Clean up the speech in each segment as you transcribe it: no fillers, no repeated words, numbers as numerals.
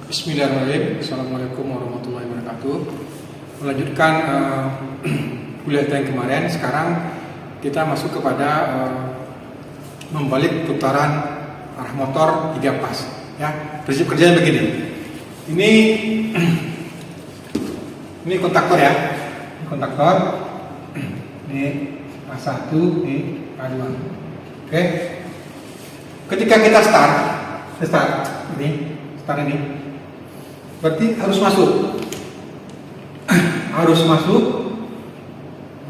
Bismillahirrahmanirrahim. Assalamualaikum warahmatullahi wabarakatuh. Melanjutkan kuliah yang kemarin, sekarang kita masuk kepada membalik putaran arah motor 3 pas. Ya, prinsip kerjanya begini. Ini kontaktor ya. Ini kontaktor. Ini A1, ini A2. Oke. Ketika kita start ini. Berarti harus masuk. Harus masuk.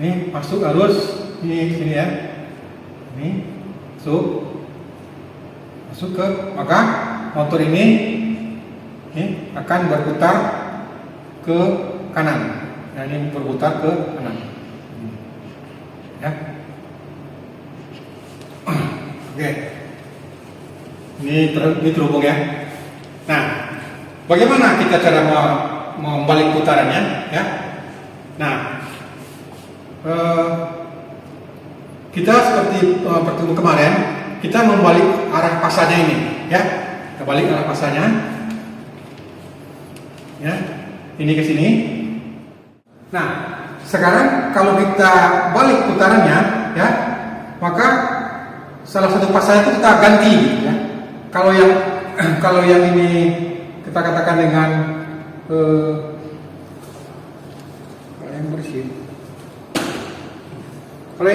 Ini masuk harus ini sini ya. Ini masuk ke, maka motor ini akan berputar ke kanan. Nah, ini berputar ke kanan. Ya. Oke. Ini terhubung ya. Nah, bagaimana kita cara membalik putarannya? Ya. Nah, kita seperti pertemuan kemarin, kita membalik arah pasanya ini, ya. Kita balik arah pasanya, ya. Ini ke sini. Nah, sekarang kalau kita balik putarannya, ya, maka salah satu pasanya itu kita ganti, ya. Kalau yang ini kita katakan dengan yang bersih. Kalau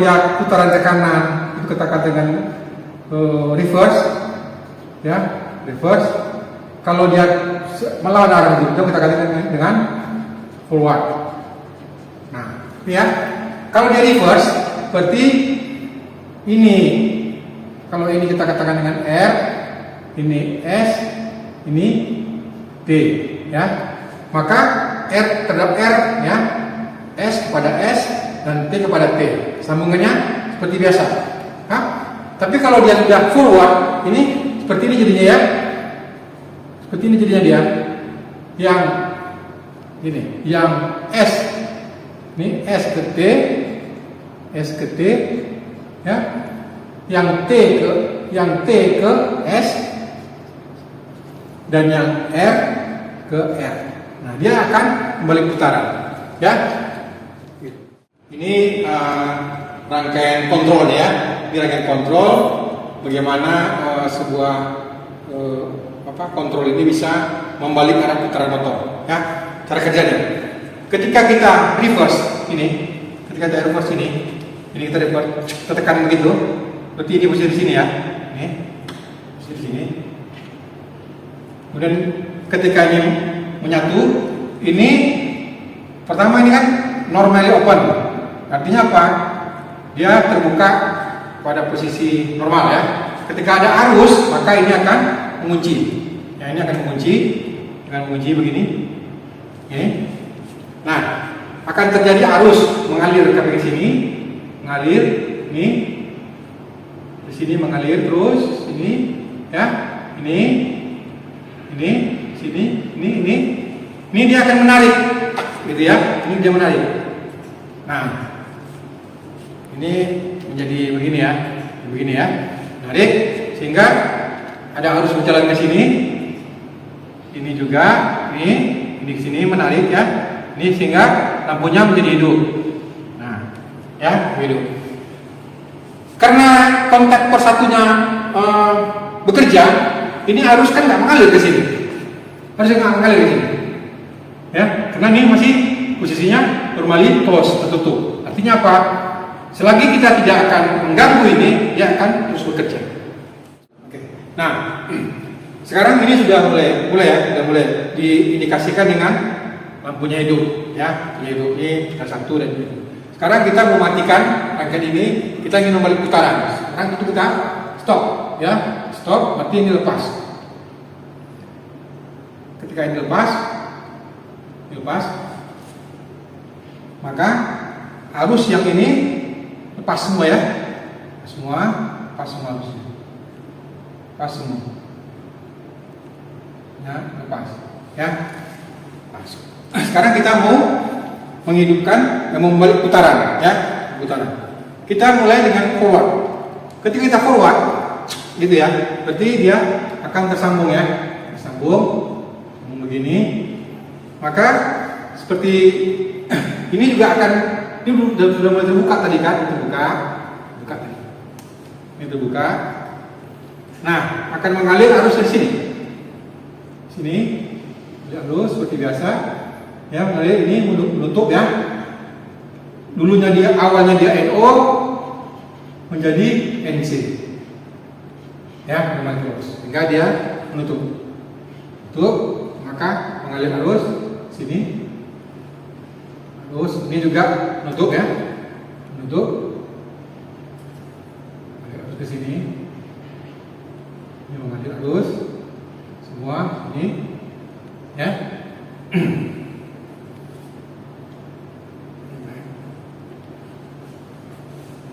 dia putaran ke kanan, itu kita katakan dengan reverse, ya, reverse. Kalau dia melawan arah itu kita katakan dengan forward. Nah, ya, kalau dia reverse, berarti ini. Kalau ini kita katakan dengan R, ini S, ini D, ya. Maka R terhadap R, ya, S kepada S dan T kepada T. Sambungannya seperti biasa. Hah? Tapi kalau dia sudah forward, ini seperti ini jadinya ya. Seperti ini jadinya dia. Yang ini, yang S, ini S ke T, S ke T, ya. Yang T ke S dan yang R ke R. Nah, dia akan kembali putaran, ya. Ini rangkaian kontrol ya. Ini rangkaian kontrol bagaimana sebuah kontrol ini bisa membalik arah putaran motor, ya. Cara kerjanya. Ketika kita reverse ini, kita reverse ini kita reverse, kita tekan begitu. Berarti ini posisi di sini ya. Ini posisi di sini. Kemudian ketika ini menyatu, ini pertama ini kan normally open. Artinya apa? Dia terbuka pada posisi normal ya. Ketika ada arus, maka ini akan mengunci. Ya, ini akan mengunci dengan mengunci begini. Ini. Nah, akan terjadi arus mengalir ke sini, mengalir ini. Di sini mengalir terus, ini, ya, ini, sini, ini dia akan menarik, gitu ya, ini dia menarik. Nah, ini menjadi begini ya, menarik, sehingga ada arus berjalan ke sini, ini juga, ini ke sini menarik ya, ini sehingga lampunya menjadi hidup. Nah, ya, hidup. Karena kontak persatunya bekerja, ini arus kan nggak mengalir ke sini, harusnya nggak mengalir ke sini, ya, karena ini masih posisinya normally close, tertutup. Artinya apa? Selagi kita tidak akan mengganggu ini, dia akan terus bekerja. Oke. Nah, sekarang ini sudah mulai diindikasikan dengan lampunya hidup, ya, lampunya hidup ini satu dan ini. Sekarang kita mematikan rangkaian ini, kita ingin membalik putaran. Sekarang itu kita stop, ya, stop. Berarti ini lepas. Ketika ini lepas, maka arus yang ini lepas semua ya, lepas semua arusnya, lepas semua, ya, lepas, ya. Sekarang kita mau menghidupkan dan membalik putaran, ya, putaran. Kita mulai dengan forward. Ketika kita forward, gitu ya, berarti dia akan tersambung ya, tersambung. begini, maka seperti ini juga akan, ini sudah mulai terbuka tadi kan, terbuka tadi, ini terbuka. Nah, akan mengalir arus dari sini, arus seperti biasa, ya mengalir ini menutup ya. Dulunya awalnya dia NO menjadi NC, ya memang terus, sehingga dia menutup, maka mengalir arus sini. Terus ini juga menutup ya, menutup arus ke sini. Ini mengalir arus semua ini, ya.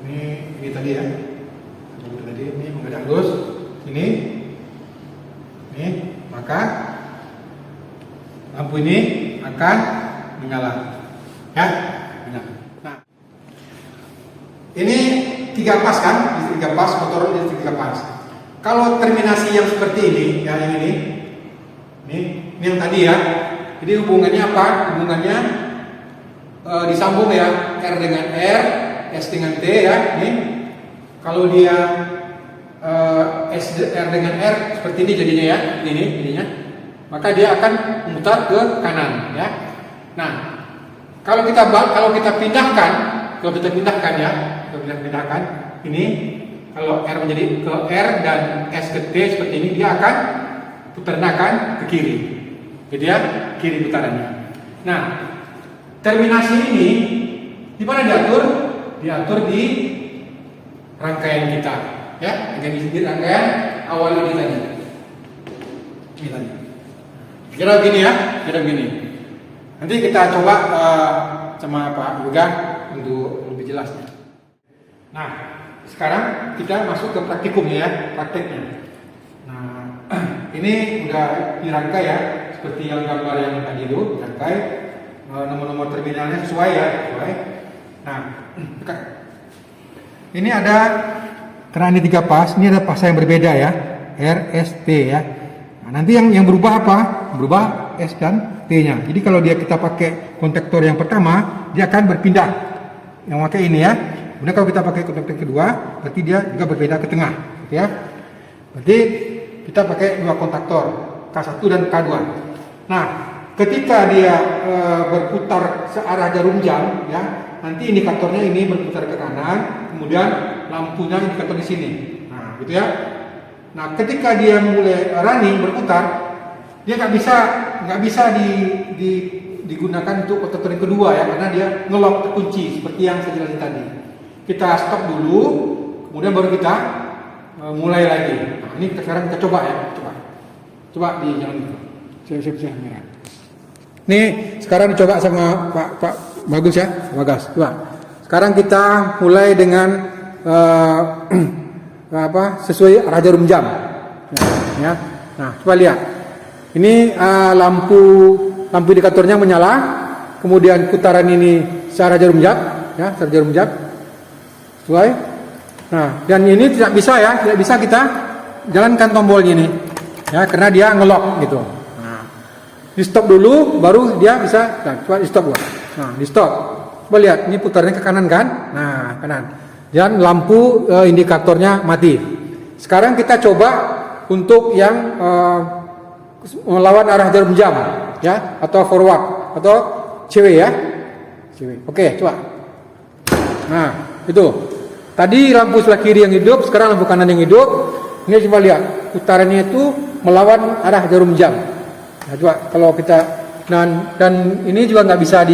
Ini tadi ya, ini mengalir arus ini, maka lampu ini akan menyala. Ya, benar. Nah, ini 3 pas kan, listrik 3 pas, motor listrik 3 pas. Kalau terminasi yang seperti ini, ya yang ini yang tadi ya. Jadi hubungannya apa? Hubungannya disambung ya, R dengan R, S dengan T ya. Ini kalau dia R dengan R seperti ini jadinya ya, ini jadinya. Maka dia akan memutar ke kanan ya. Nah, kalau kita pindahkan ya, pindahkan ini, kalau R menjadi ke R dan S ke T seperti ini, dia akan putarkan ke kiri. Jadi ya, kiri putarannya. Nah, terminasi ini di mana diatur? Diatur di rangkaian kita, ya, di rangkaian awal ini tadi. Ini tadi. Kira begini ya, kira begini. Nanti kita coba sama Pak Yoga untuk lebih jelasnya. Nah, sekarang kita masuk ke praktikumnya ya, prakteknya. Nah, ini udah dirangkai ya, seperti yang gambar yang tadi itu dirangkai, nomor-nomor terminalnya sesuai ya, sesuai. Nah, ini ada, karena ini 3 pas, ini ada pas yang berbeda ya, R, S, T ya. Nah, nanti yang berubah apa? Berubah S dan T-nya. Jadi kalau kita pakai kontaktor yang pertama, dia akan berpindah. Yang pakai ini ya. Kemudian kalau kita pakai kontaktor kedua, berarti dia juga berpindah ke tengah, gitu ya. Berarti kita pakai 2 kontaktor, K1 dan K2. Nah, ketika dia berputar searah jarum jam, ya, nanti indikatornya ini berputar ke kanan, kemudian lampunya indikator di sini. Nah, gitu ya. Nah, ketika dia mulai running berputar, dia nggak bisa digunakan untuk kontaktor yang kedua ya, karena dia ngelok terkunci seperti yang saya jelasin tadi. Kita stop dulu, kemudian baru kita mulai lagi. Nah, ini sekarang kita coba ya, coba di jalan itu. Siap merah. Nih sekarang dicoba sama Pak Bagus ya, Bagas. Coba. Sekarang kita mulai dengan sesuai arah jarum jam. Ya. Nah, coba lihat. Ini lampu indikatornya menyala, kemudian putaran ini searah jarum jam, ya, searah jarum jam. Sesuai. Nah, dan ini tidak bisa kita jalankan tombolnya ini, ya, karena dia ngelok gitu. Nah, di stop dulu, baru dia bisa. Nah, coba di stop gua. Nah, di stop. Coba lihat, ini putarnya ke kanan kan? Nah, kanan. Dan lampu indikatornya mati. Sekarang kita coba untuk yang melawan arah jarum jam, ya, atau forward, atau CW ya, CW. Oke, coba. Nah, itu. Tadi lampu sebelah kiri yang hidup, sekarang lampu kanan yang hidup. Ini coba lihat, putarannya itu melawan arah jarum jam. Nah, coba kalau kita dan ini juga nggak bisa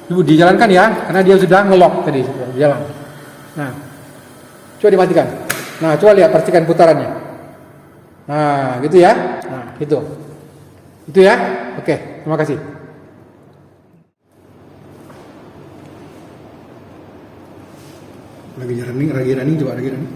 dijalankan ya, karena dia sudah ngelok tadi jalan. Nah, coba dimatikan. Nah, coba lihat, perhatikan putarannya. Nah, gitu ya. Nah, gitu. Itu ya. Oke, terima kasih. Lagi running coba lagi running.